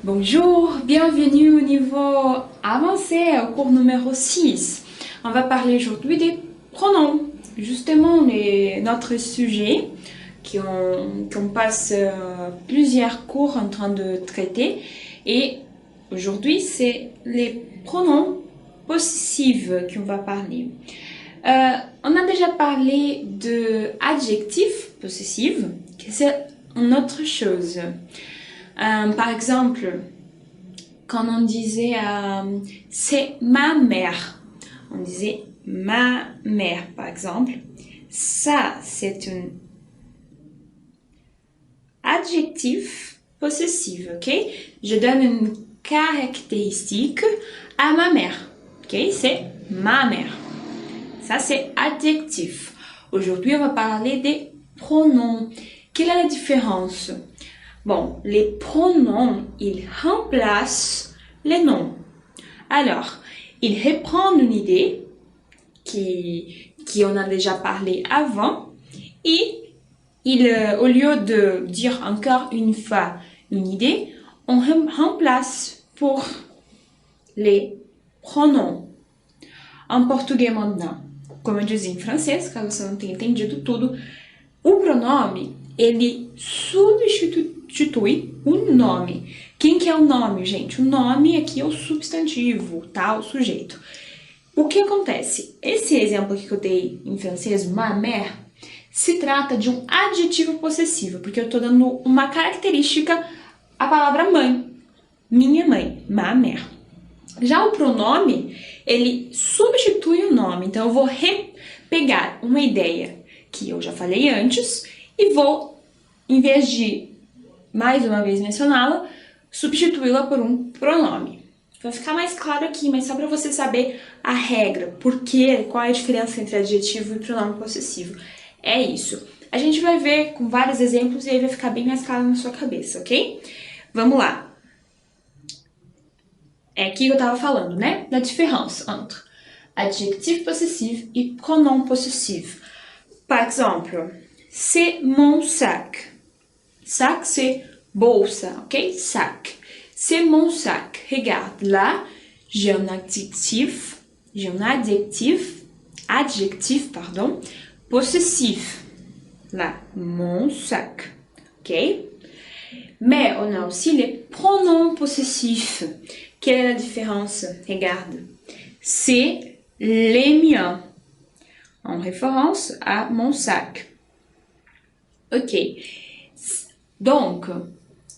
Bonjour, bienvenue au niveau avancé, au cours numéro 6. On va parler aujourd'hui des pronoms, justement notre sujet qu'on passe plusieurs cours en train de traiter. Et aujourd'hui, c'est les pronoms possessifs qu'on va parler. On a déjà parlé de adjectifs possessifs, que c'est une autre chose. Par exemple, quand on disait c'est ma mère, on disait ma mère, par exemple. Ça, c'est un adjectif possessif, ok? Je donne une caractéristique à ma mère, ok? C'est ma mère. Ça, c'est adjectif. Aujourd'hui, on va parler des pronoms. Quelle est la différence? Bon, les pronoms, ils remplacent les noms. Alors, ils reprennent une idée qui on a déjà parlé avant et au lieu de dire encore une fois une idée, on remplace pour les pronoms. En português maintenant, como eu dizia em francês, caso você não tenha entendido tudo, o pronome, ele substitui o nome. Quem que é o nome, gente? O nome aqui é o substantivo, tá? O sujeito. O que acontece? Esse exemplo aqui que eu dei em francês, ma mère, se trata de um adjetivo possessivo, porque eu tô dando uma característica à palavra mãe. Minha mãe, ma mère. Já o pronome, ele substitui o nome. Então, eu vou pegar uma ideia que eu já falei antes e vou, em vez de, mais uma vez, mencioná-la, substituí-la por um pronome. Vai ficar mais claro aqui, mas só para você saber a regra, qual é a diferença entre adjetivo e pronome possessivo. É isso. A gente vai ver com vários exemplos e aí vai ficar bem mais claro na sua cabeça, ok? Vamos lá. É aqui que eu tava falando, né? Da diferença entre adjectif possessif e pronom possessif. Par exemple, c'est mon sac. Sac, c'est bolsa, ok? Sac. C'est mon sac. Regarde, là, j'ai un adjectif, possessif. Là, mon sac, ok? Mais on a aussi les pronoms possessifs. Quelle est la différence? Regarde. C'est les miens. En référence à mon sac. Ok. Donc,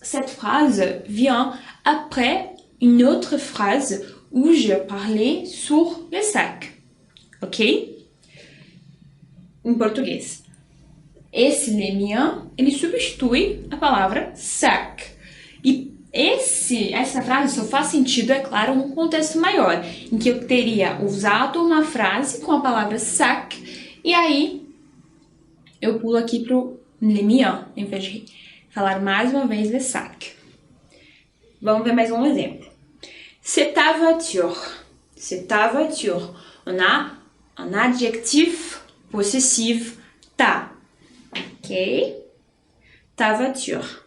cette phrase vient après une autre phrase où je parlais sur le sac. Ok? Em português. Esse les miens, ele substitui a palavra sac. E essa frase só faz sentido, é claro, num contexto maior, em que eu teria usado uma frase com a palavra sac, e aí eu pulo aqui pro les miens, em vez de falar mais uma vez le sac. Vamos ver mais um exemplo. C'est ta voiture. C'est ta voiture. On a un adjectif possessif, ta. Ok? Ta voiture.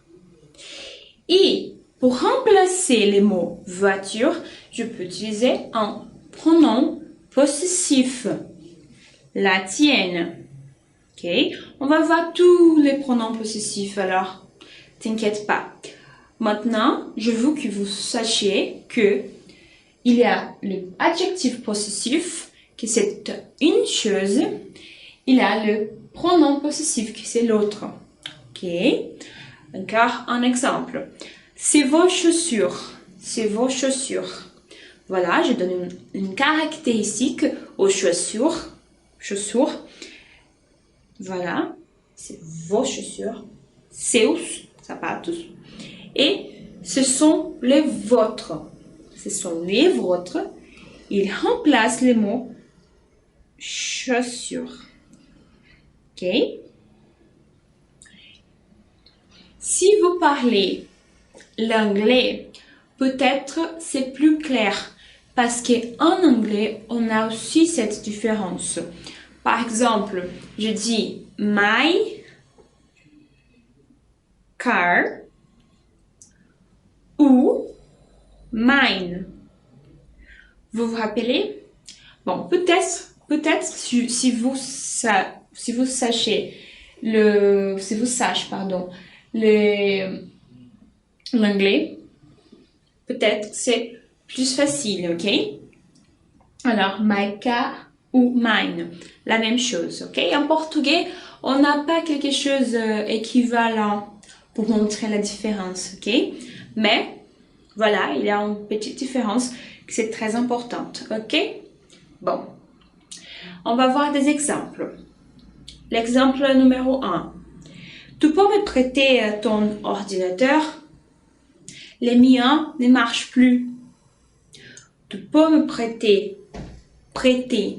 Et pour remplacer les mots voiture, je peux utiliser un pronom possessif. La tienne. Ok? On va voir tous les pronoms possessifs, alors t'inquiète pas. Maintenant, je veux que vous sachiez que il y a l'adjectif possessif, que c'est une chose. Il y a le pronom possessif, que c'est l'autre. Ok? Encore un exemple. C'est vos chaussures. C'est vos chaussures. Voilà, je donne une caractéristique aux chaussures. Chaussures. Voilà. C'est vos chaussures. Seus sapatos. Et ce sont les vôtres. Ce sont les vôtres. Ils remplacent les mots chaussures. Ok? Si vous parlez l'anglais, peut-être c'est plus clair parce qu'en anglais, on a aussi cette différence. Par exemple, je dis my car ou mine. Vous vous rappelez? Bon, peut-être si vous sachez l'anglais, peut-être c'est plus facile, ok? Alors, my car ou mine, la même chose, ok? En portugais, on n'a pas quelque chose équivalent pour montrer la différence, ok? Mais, voilà, il y a une petite différence qui c'est très importante, ok? Bon, on va voir des exemples. L'exemple numéro 1. Tu peux me prêter ton ordinateur? Les miens ne marchent plus. Tu peux me prêter,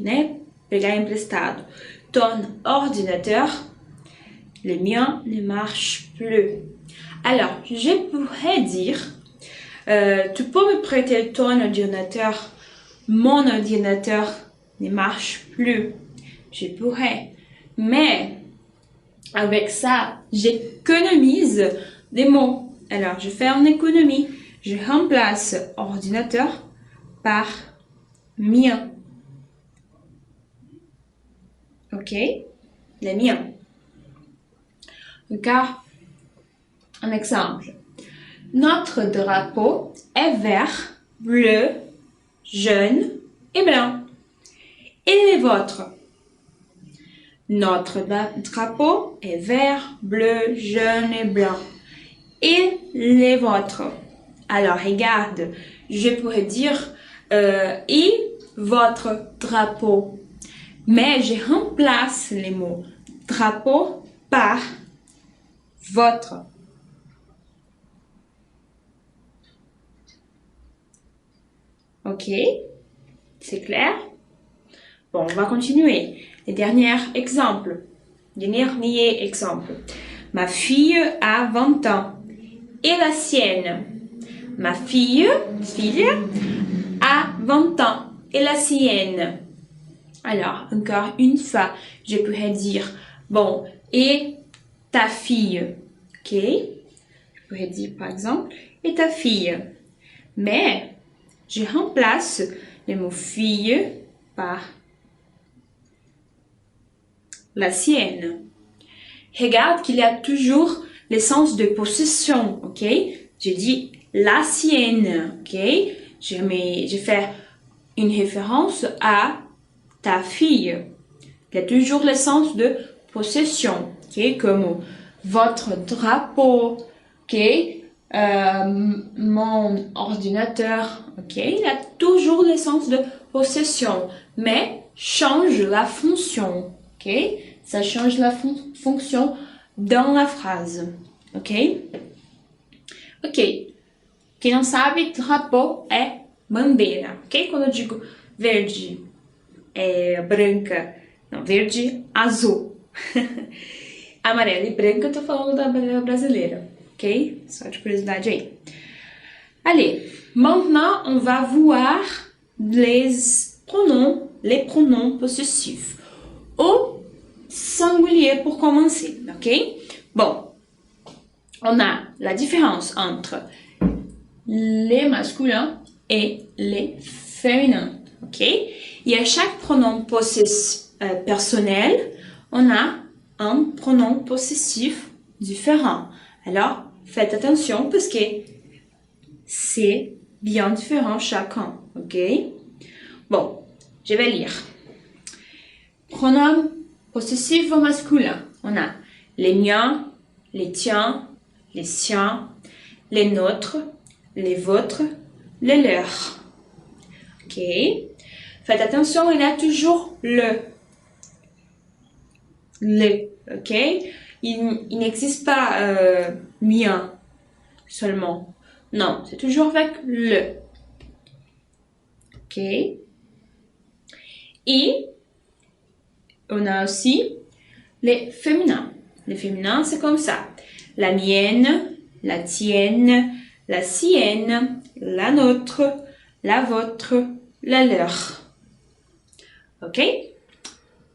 né? Pegar emprestado. Ton ordinateur? Les miens ne marchent plus. Alors, je pourrais dire, tu peux me prêter ton ordinateur? Mon ordinateur ne marche plus. Je pourrais. Mais, avec ça, j'économise des mots. Alors, je fais une économie. Je remplace ordinateur par mien. Ok? Les miens. Car, un exemple. Notre drapeau est vert, bleu, jaune et blanc. Et les vôtres? Notre drapeau est vert, bleu, jaune et blanc. Et les vôtres? Alors, regarde, je pourrais dire et votre drapeau. Mais je remplace les mots drapeau par votre. Ok? C'est clair? Bon, on va continuer. Le dernier exemple. Ma fille a 20 ans. Et la sienne? Ma fille a 20 ans. Et la sienne? Alors, encore une fois, je pourrais dire, bon, et ta fille? Ok? Je pourrais dire, par exemple, et ta fille? Mais, je remplace le mot fille par la sienne. Regarde qu'il y a toujours le sens de possession, ok? Je dis la sienne, ok? Je fais une référence à ta fille. Il y a toujours le sens de possession, ok? Comme votre drapeau, ok? Mon ordinateur, ok? Il y a toujours le sens de possession, mais change la fonction, ok? Ça change la fonction dans la phrase, ok? Ok. Quem não sabe, drapeau é bandeira, ok? Quando eu digo verde, branca, não, verde, azul. Amarelo e branco, eu tô falando da bandeira brasileira, ok? Só de curiosidade aí. Allez, maintenant, on va voir les pronoms possessifs. Au singulier pour commencer, ok? Bon, on a la différence entre les masculins et les féminins, ok? Et à chaque pronom personnel, on a un pronom possessif différent. Alors, faites attention parce que c'est bien différent chacun, ok? Bon, je vais lire. Pronom possessif masculin. On a les miens, les tiens, les siens, les nôtres, les vôtres, les leurs. Ok? Faites attention, il y a toujours le. Le. Ok? Il n'existe pas mien seulement. Non, c'est toujours avec le. Ok? Et on a aussi les féminins. Les féminins, c'est comme ça. La mienne, la tienne, la sienne, la nôtre, la vôtre, la leur. Ok?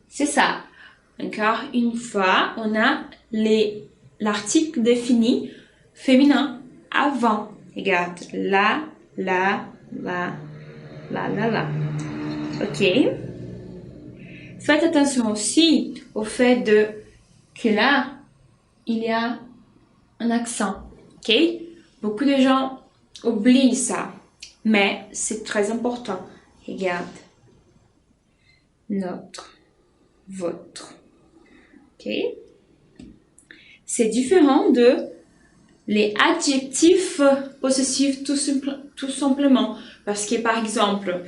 C'est ça. Encore une fois, on a l'article défini féminin avant. Regarde, la, la, la. Ok. Faites attention aussi au fait que là, il y a un accent. Ok? Beaucoup de gens oublient ça, mais c'est très important. Regarde. Notre, votre. Ok? C'est différent de les adjectifs possessifs tout simplement. Parce que par exemple,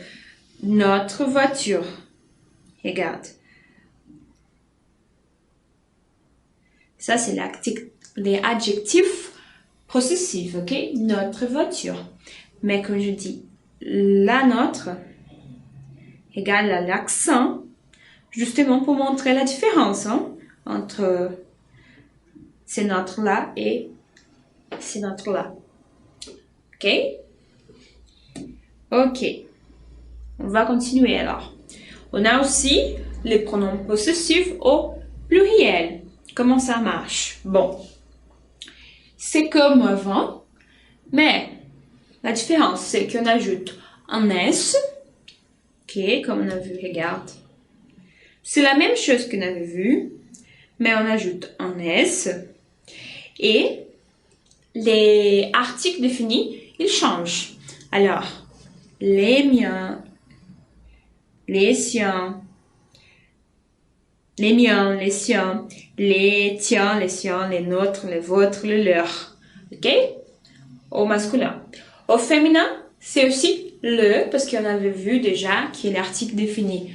notre voiture. Regarde. Ça, c'est les adjectifs possessifs, ok? Notre voiture. Mais quand je dis la nôtre, égale à l'accent, justement pour montrer la différence entre c'est notre là et c'est notre là. Ok? Ok. On va continuer alors. On a aussi les pronoms possessifs au pluriel. Comment ça marche? Bon. C'est comme avant, mais la différence, c'est qu'on ajoute un S. Ok, comme on a vu, regarde. C'est la même chose qu'on avait vu, mais on ajoute un S. Et les articles définis, ils changent. Alors, les miens, les siens, les miens, les siens, les tiens, les siens, les nôtres, les vôtres, les leurs. Ok? Au masculin. Au féminin, c'est aussi le, parce qu'on avait vu déjà qui est l'article défini.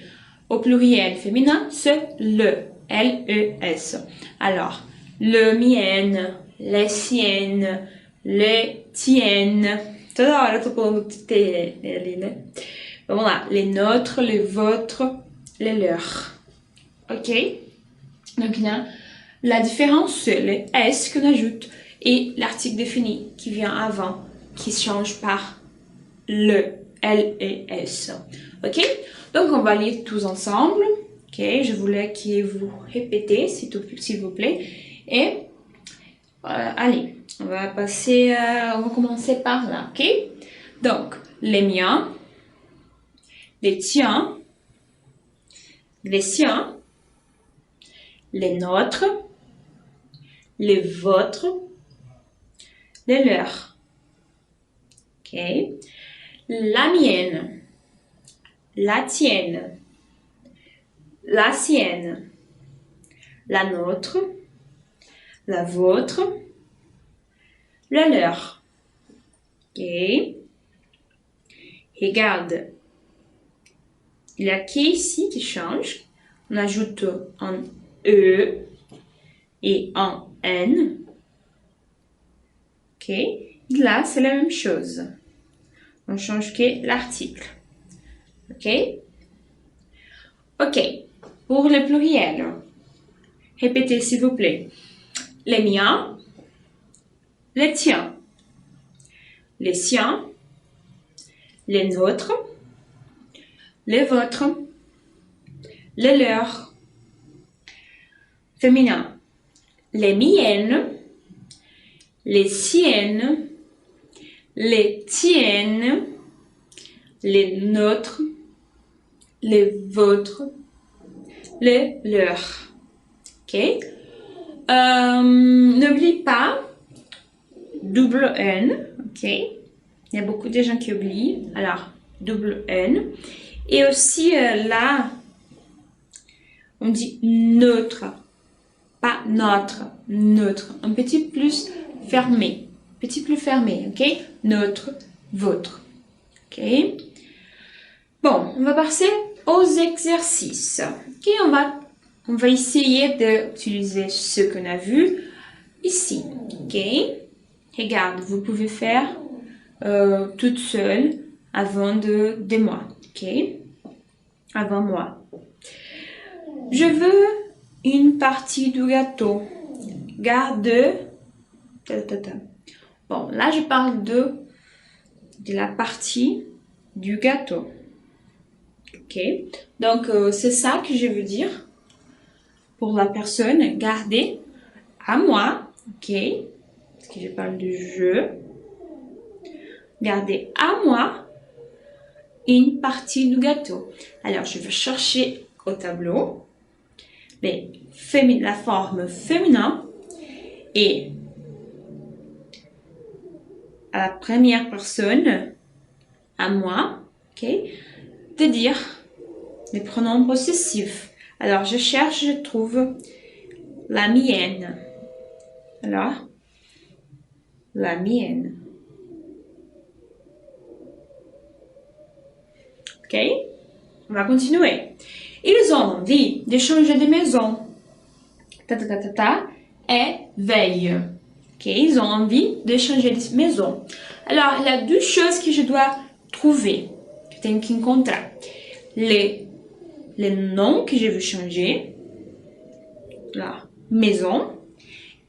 Au pluriel féminin, c'est le. L-E-S. Alors, le mien, les siennes, les tiennes. Toda hora eu tô falando T ali, né? Vamos lá. Les nôtres, les vôtres, les leurs. Ok? Donc là, la différence, c'est les S qu'on ajoute et l'article défini qui vient avant, qui se change par le, L et S. Ok? Donc, on va lire tous ensemble. Ok? Je voulais que vous répétez, s'il vous plaît. Et, allez, on va commencer par là. Ok? Donc, les miens, les tiens, les siens, les nôtres, les vôtres, les leurs. Ok? La mienne, la tienne, la sienne, la nôtre, la vôtre, le leur. Ok? Regarde. Il y a qui ici qui change. On ajoute un E et un N. Ok? Là, c'est la même chose. On change que l'article. Ok? Ok. Pour le pluriel, répétez s'il vous plaît. Les miens, les tiens, les siens, les nôtres, les vôtres, les leurs. Féminin. Les miennes, les siennes, les tiennes, les nôtres, les vôtres, les leurs. Ok? N'oublie pas double N. Ok? Il y a beaucoup de gens qui oublient. Alors, double N. Et aussi là, on dit neutre. Pas notre, neutre. Un petit plus fermé. Petit plus fermé, ok? Notre, votre. Ok? Bon, on va passer aux exercices. Ok, on va essayer d'utiliser ce qu'on a vu ici. Ok? Regarde, vous pouvez faire toute seule avant de moi. Ok? Avant moi. Je veux une partie du gâteau. Garde. Bon, là, je parle de la partie du gâteau. Ok? Donc, c'est ça que je veux dire pour la personne. Garder à moi. Ok? Parce que je parle de je. garder à moi une partie du gâteau. Alors, je vais chercher au tableau la forme féminin et à la première personne, à moi, ok, de dire les pronoms possessifs. Alors, je cherche, je trouve la mienne. Alors, la mienne. Ok? On va continuer. Ils ont envie de changer de maison. Ta ta ta ta ta et veille. Ok? Ils ont envie de changer de maison. Alors, il y a deux choses que je dois trouver, que je tenho que encontrar. Les noms que je veux changer, la maison,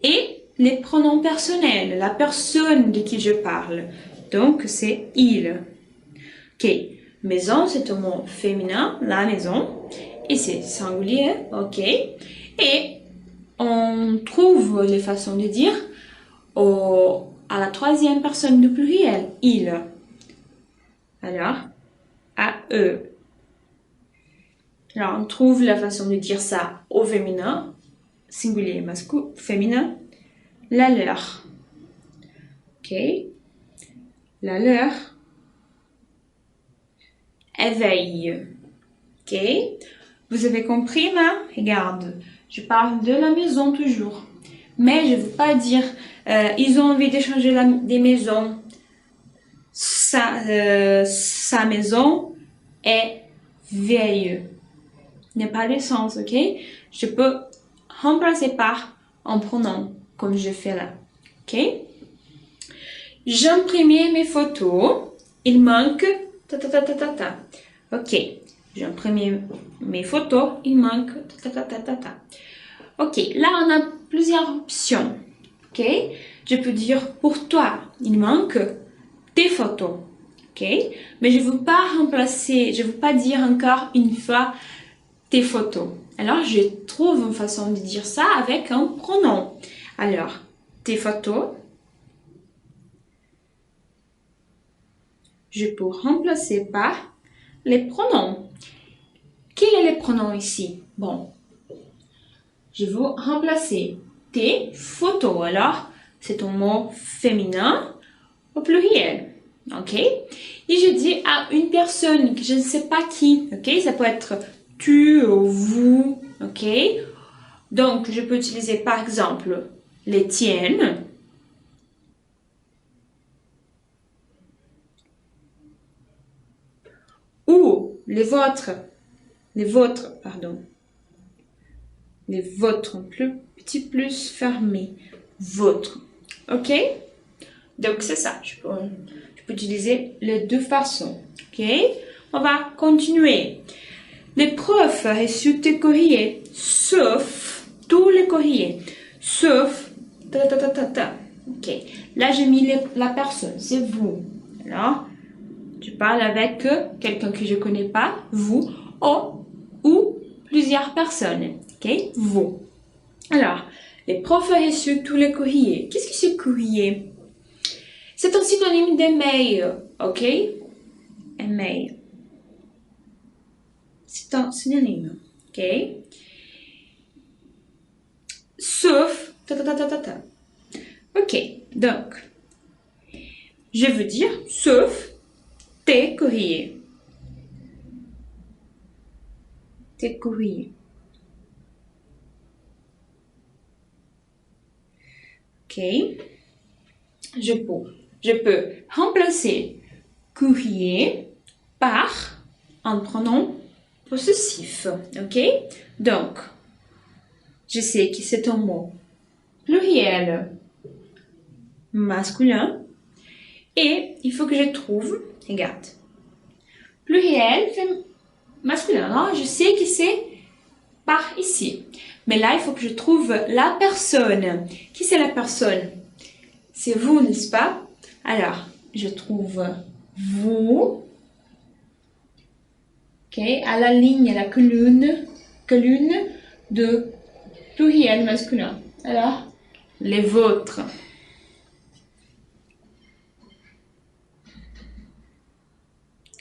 et les pronoms personnels, la personne de qui je parle. Donc, c'est il. Ok, maison, c'est un mot féminin, la maison, et c'est singulier, ok. Et on trouve les façons de dire à la troisième personne du pluriel, il. Alors, à eux. Alors, on trouve la façon de dire ça au féminin, singulier, masculin, féminin, la leur. Ok, la leur. Éveil. Ok, vous avez compris, là? Regarde, je parle de la maison toujours. Mais je ne veux pas dire, ils ont envie de changer des maisons. Sa maison est vieille. Il n'y a pas de sens, ok? Je peux remplacer par un pronom, comme je fais là. Ok? J'ai imprimé mes photos. Il manque ta ta ta ta ta ta. Ok. J'ai imprimé mes photos. Il manque ta ta ta ta ta. Ok. Là, on a plusieurs options. Ok? Je peux dire pour toi, il manque tes photos. Ok? Mais je ne veux pas remplacer, je ne veux pas dire encore une fois tes photos. Alors, je trouve une façon de dire ça avec un pronom. Alors, tes photos. Je peux remplacer par les pronoms. Quels sont les pronoms ici? Bon, je veux remplacer tes photos. Alors, c'est un mot féminin au pluriel. Ok? Et je dis à une personne que je ne sais pas qui. Ok? Ça peut être tu ou vous. Ok? Donc, je peux utiliser par exemple les tiennes. Ou les vôtres. Les vôtres, pardon. Les vôtres, petit plus fermé. Votre. Ok? Donc, c'est ça. Je peux utiliser les deux façons. Ok? On va continuer. Les profs reçu tes courriers, sauf tous les courriers, sauf ta ta ta ta ta. Ok. Là, j'ai mis la personne. C'est vous. Alors, je parle avec quelqu'un que je connais pas, vous, ou plusieurs personnes. Ok? Vous. Alors, les profs ont reçu tous les courriers. Qu'est-ce que c'est courrier? C'est un synonyme d'email. Ok? Email. C'est un synonyme. Ok? Sauf. Ta, ta, ta, ta, ta, ta. Ok. Donc, je veux dire sauf tes courriers. Tes courriers. Ok. Je peux remplacer courrier par un pronom possessif. Ok? Donc, je sais que c'est un mot pluriel masculin et il faut que je trouve, regarde, pluriel masculin. Non, je sais que c'est par ici. Mais là, il faut que je trouve la personne. Qui c'est la personne? C'est vous, n'est-ce pas? Alors, je trouve vous. Ok, à la ligne, à la colonne de pluriel masculin. Alors, les vôtres.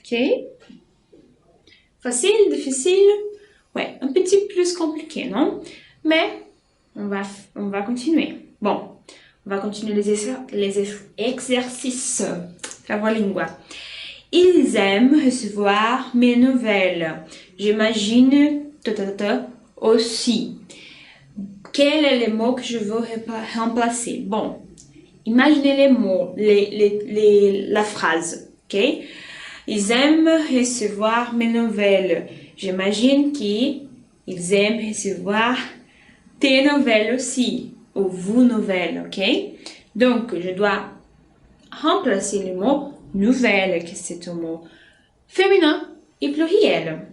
Ok? Facile, difficile? Ouais, un petit peu plus compliqué, non? Mais on va continuer. Bon, on va continuer les exercices. Trava-língua. Ils aiment recevoir mes nouvelles. J'imagine aussi. Quel est le mot que je veux remplacer? Bon, imaginez les mots, la phrase, ok? Ils aiment recevoir mes nouvelles. J'imagine qu'ils aiment recevoir tes nouvelles aussi, ou vos nouvelles, ok? Donc, je dois remplacer le mot nouvelle, que c'est un mot féminin et pluriel.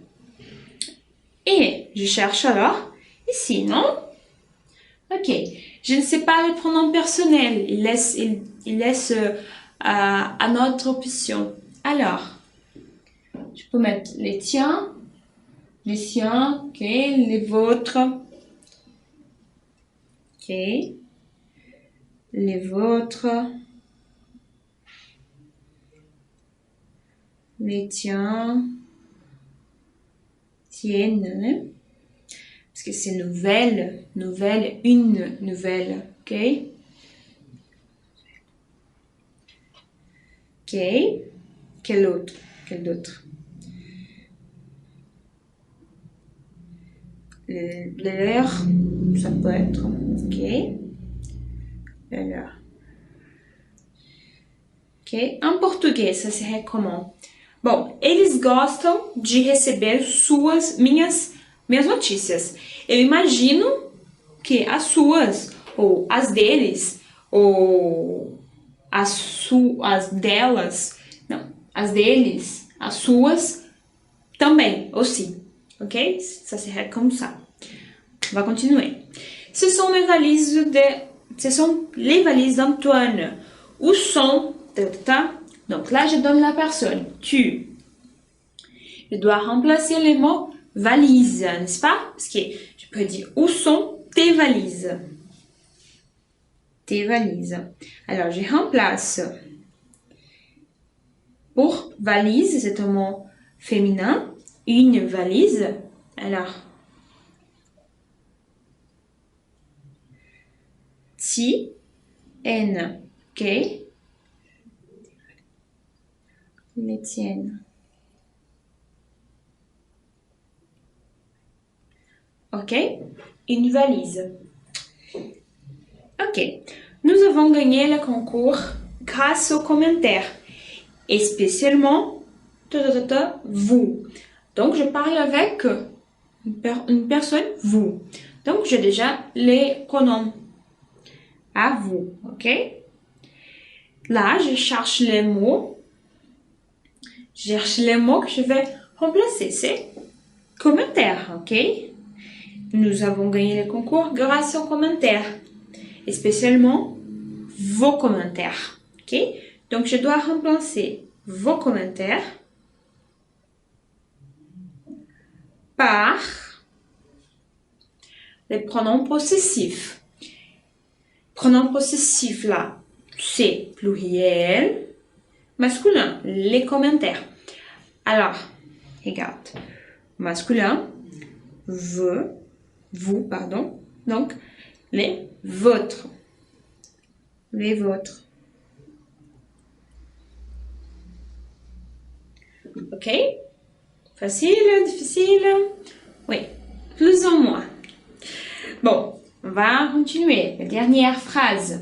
Et je cherche alors ici, non? Ok. Je ne sais pas les pronoms personnels. Il laisse à notre option. Alors, je peux mettre les tiens, les siens, ok, les vôtres, ok, les vôtres, les tiens, tiennes, parce que c'est nouvelle, une nouvelle, ok? Ok, quel autre? Quel d'autre? Leur, ça peut être, ok? Leur. Ok? En português, ça serait comment? Bom, eles gostam de receber minhas notícias. Eu imagino que as suas, ou as deles, ou as delas, não, as deles, as suas, também, aussi. Ok? Ça serait comme ça. On va continuer. Ce sont les valises d'Antoine. Où sont... Donc là, je donne la personne. Tu. Je dois remplacer le mot valise, n'est-ce pas? Parce que je peux dire où sont tes valises? Tes valises. Alors, je remplace. Pour valise, c'est un mot féminin. Une valise. Alors, N. Ok? Les tiennes. Ok? Une valise. Ok. Nous avons gagné le concours grâce aux commentaires. Et spécialement, vous. Donc, je parle avec une personne, vous. Donc, j'ai déjà les pronoms. À vous. Ok? Là, je cherche les mots. Je cherche les mots que je vais remplacer. C'est commentaire. Ok? Nous avons gagné le concours grâce aux commentaires. Et spécialement, vos commentaires. Ok? Donc, je dois remplacer vos commentaires par les pronoms possessifs. Pronoms possessifs, là, c'est pluriel, masculin, les commentaires. Alors, regarde. Masculin, vous, pardon. Donc, les vôtres. Les vôtres. Ok? Facile, difficile? Oui, plus ou moins. Bon, on va continuer. La dernière phrase.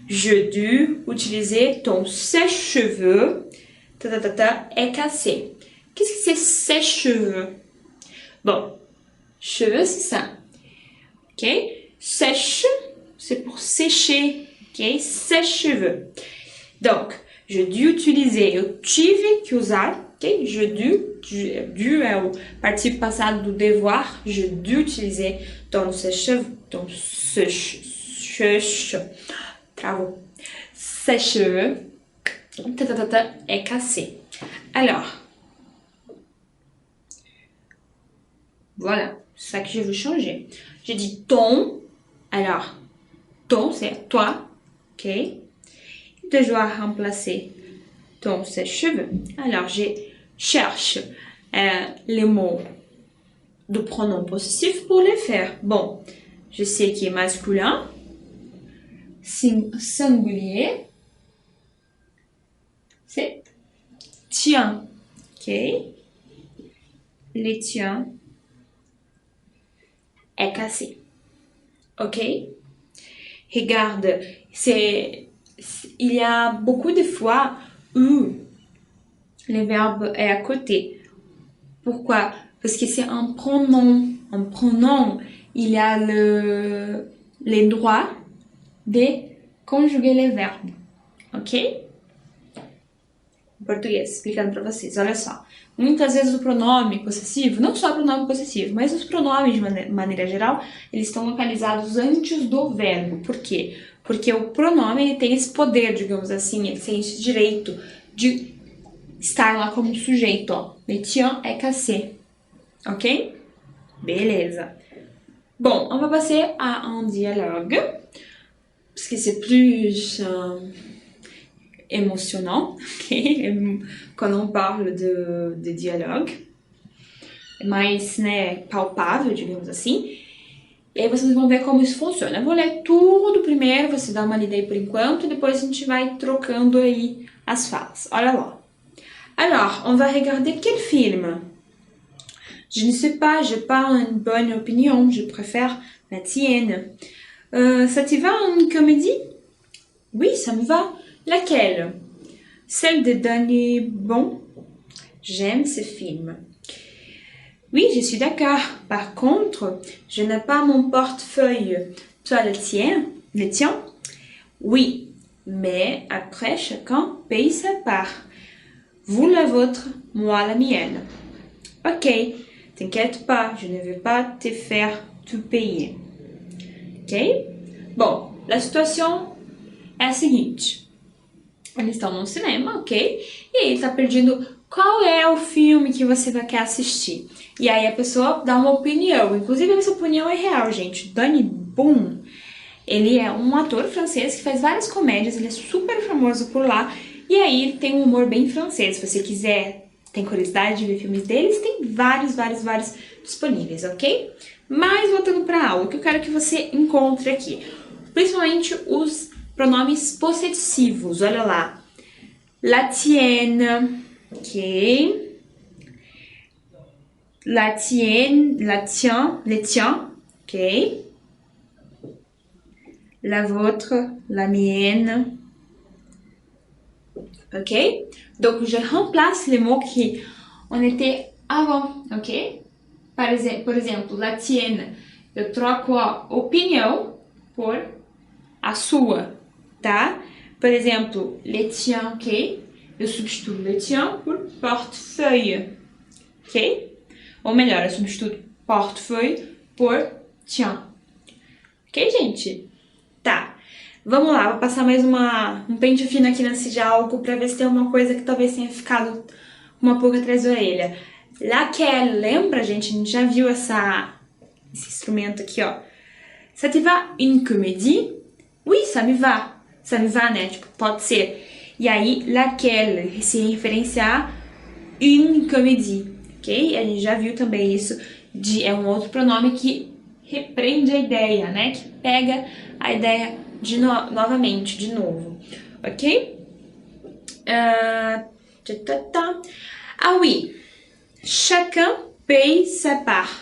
Je dû utiliser ton sèche-cheveux. Est cassé. Qu'est-ce que c'est sèche-cheveux? Bon, cheveux, c'est ça. Ok? Sèche, c'est pour sécher. Ok? Sèche-cheveux. Donc, je dû utiliser, eu tive que usar, ok? Je dû é o participe passado do devoir, je dû utiliser ton sèche-cheveux, bravo, sèche-cheveux, est cassé. Alors, voilà, c'est ça que je veux changer. J'ai dit ton, alors, ton, c'est toi, ok? Je dois remplacer ton sèche-cheveux. Alors, j'ai cherche les mots de pronom possessif pour les faire. Bon, je sais qui est masculin, singulier, c'est tien, ok? Les tiens est cassé, ok? Regarde, il y a beaucoup de fois où le verbe est à côté. Pourquoi? Parce que c'est un pronom. Un pronom, il y a les droits de conjuguer les verbes, ok? Em português, explicando para vocês, olha só. Muitas vezes o pronome possessivo, não só o pronome possessivo, mas os pronomes de maneira geral, eles estão localizados antes do verbo. Por quê? Porque o pronome ele tem esse poder, digamos assim, ele tem esse direito de estar lá como sujeito, ó. Le tien est cassé. Ok? Beleza. Bon, on va passer à un dialogue, parce que c'est plus émotionnant, ok? Quand on parle de dialogue, mais, né, palpável, digamos assim. E aí vocês vão ver como isso funciona. Eu vou ler tudo primeiro, você dá uma lida aí por enquanto, e depois a gente vai trocando aí as falas. Olha lá. Alors, on va regarder quel film? Je ne sais pas, j'ai pas une bonne opinion, je préfère la tienne. Ça te va une comédie? Oui, ça me va. Laquelle? Celle de Danny Bon? J'aime ce film. Oui, je suis d'accord. Par contre, je n'ai pas mon portefeuille. Toi, le tien? Le tien? Oui, mais après, chacun paye sa part. Vous la vôtre, moi la mienne. Ok, t'inquiète pas, je ne vais pas te faire tout payer. Ok? Bom, a situação é a seguinte. Eles estão no cinema, ok? E aí ele tá pedindo qual é o filme que você quer assistir. E aí a pessoa dá uma opinião. Inclusive, essa opinião é real, gente. Danny Boone, ele é um ator francês que faz várias comédias. Ele é super famoso por lá. E aí ele tem um humor bem francês. Se você quiser, tem curiosidade de ver filmes deles, tem vários disponíveis, ok? Mas voltando para a aula, o que eu quero que você encontre aqui, principalmente os pronomes possessivos. Olha lá. La tienne, ok? La tienne, la tien, le tien, ok? La vôtre, la mienne. Ok? Donc, je remplace les mots qui on était avant, ok? Por exemplo, la tienne, eu troco a opinião por a sua, tá? Por exemplo, le tien, ok? Eu substituo le tien por portefeuille, ok? Ou melhor, eu substituo portefeuille por tien. Ok, gente? Tá. Vamos lá, vou passar mais um pente fino aqui nesse diálogo pra ver se tem uma coisa que talvez tenha ficado uma pulga atrás da orelha. Laquelle, lembra, gente? A gente já viu esse instrumento aqui, ó. Ça te va une comédie? Oui, ça me va. Ça me va, né? Tipo, pode ser. E aí, laquelle, se referenciar une comédie, ok? A gente já viu também isso, é um outro pronome que repreende a ideia, né? Que pega a ideia novamente, de novo, ok? Ah oui, chacun paye sa part.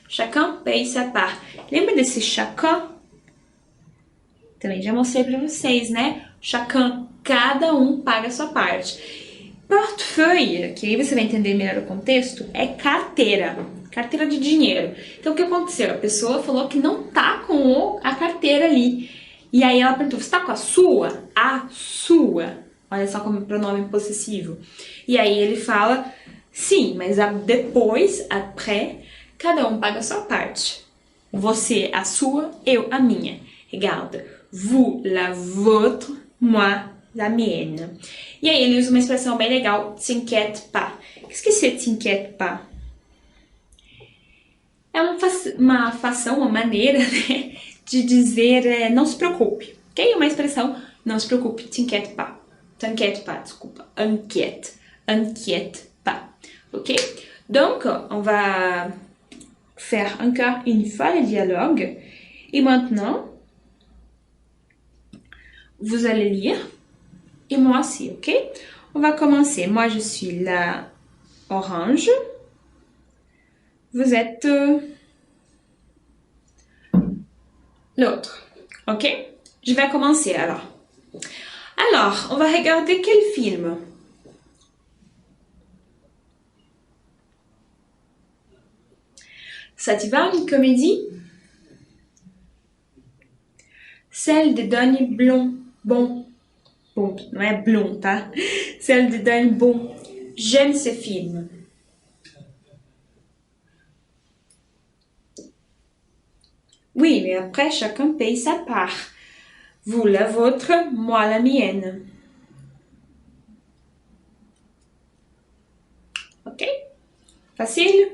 Chacun paye sa part. Lembra desse chacun? Também já mostrei pra vocês, né? Chacun, cada um paga a sua parte. Portefeuille, que aí você vai entender melhor o contexto, é carteira. Carteira de dinheiro. Então, o que aconteceu? A pessoa falou que não tá com a carteira ali. E aí ela perguntou, você tá com a sua? A sua. Olha só como pronome possessivo. E aí ele fala, sim, mas depois, après, cada um paga a sua parte. Você a sua, eu a minha. Regarde, vous la vôtre, moi la mienne. E aí ele usa uma expressão bem legal, t'inquiète pas. Qu'est-ce que c'est t'inquiète pas? É uma fação, uma maneira, né, de dizer não se preocupe, ok? Uma expressão, não se preocupe, t'inquiète pas. T'inquiète pas, desculpa, inquiète pas. Ok? Donc, on va faire encore une fois le dialogue. Et maintenant, vous allez lire. Et moi aussi, ok? On va commencer. Moi, je suis la orange. Vous êtes l'autre. Ok? Je vais commencer alors. Alors, on va regarder quel film? Ça te va, une comédie? Celle de Danny Blond. Bon, não é Blond, tá? Celle de Danny Bon. J'aime ce film. Oui, mais après, chacun paye sa part. Vous la vôtre, moi la mienne. Ok? Facile?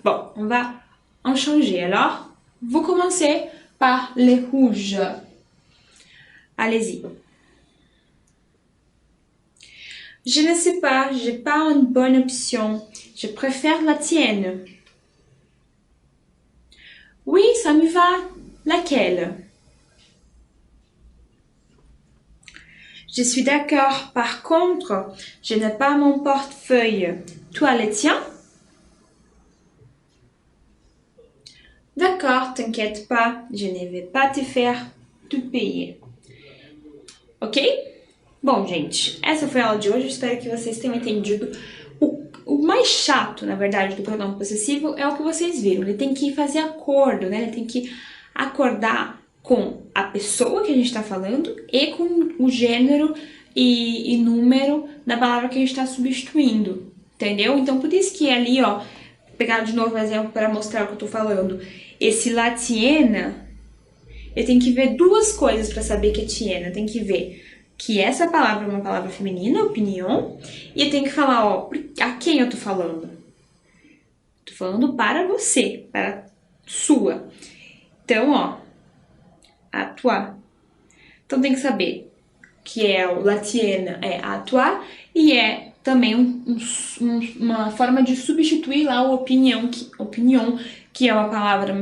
Bon, on va en changer. Alors, vous commencez par les rouges. Allez-y. Je ne sais pas, j'ai pas une bonne option. Je préfère la tienne. Oui, ça me va. Laquelle? Je suis d'accord. Par contre, je n'ai pas mon portefeuille. Toi, le tien? D'accord, t'inquiète pas, je ne vais pas te faire tout payer. Ok? Bom, gente, essa foi a aula de hoje. Espero que vocês tenham entendido. O mais chato, na verdade, do pronome possessivo é o que vocês viram. Ele tem que fazer acordo, né? Ele tem que acordar com a pessoa que a gente está falando e com o gênero e número da palavra que a gente está substituindo, entendeu? Então, por isso que ali, ó, pegar de novo um exemplo para mostrar o que eu tô falando. Esse la tiena, eu tenho que ver duas coisas para saber que é tiena. Tem que ver que essa palavra é uma palavra feminina, opinião, e eu tenho que falar, ó, a quem eu tô falando? Tô falando para você, para sua. Então, ó, a toi. Então tem que saber que é o la tiena é a toi e é também uma forma de substituir lá o opinião, que é uma palavra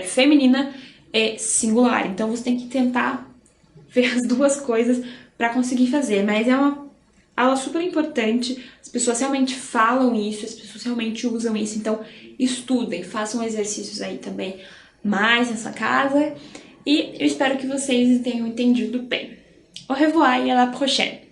feminina, é singular. Então você tem que tentar ver as duas coisas para conseguir fazer, mas é uma aula super importante, as pessoas realmente falam isso, as pessoas realmente usam isso, então estudem, façam exercícios aí também mais nessa casa, e eu espero que vocês tenham entendido bem. Au revoir et à la prochaine!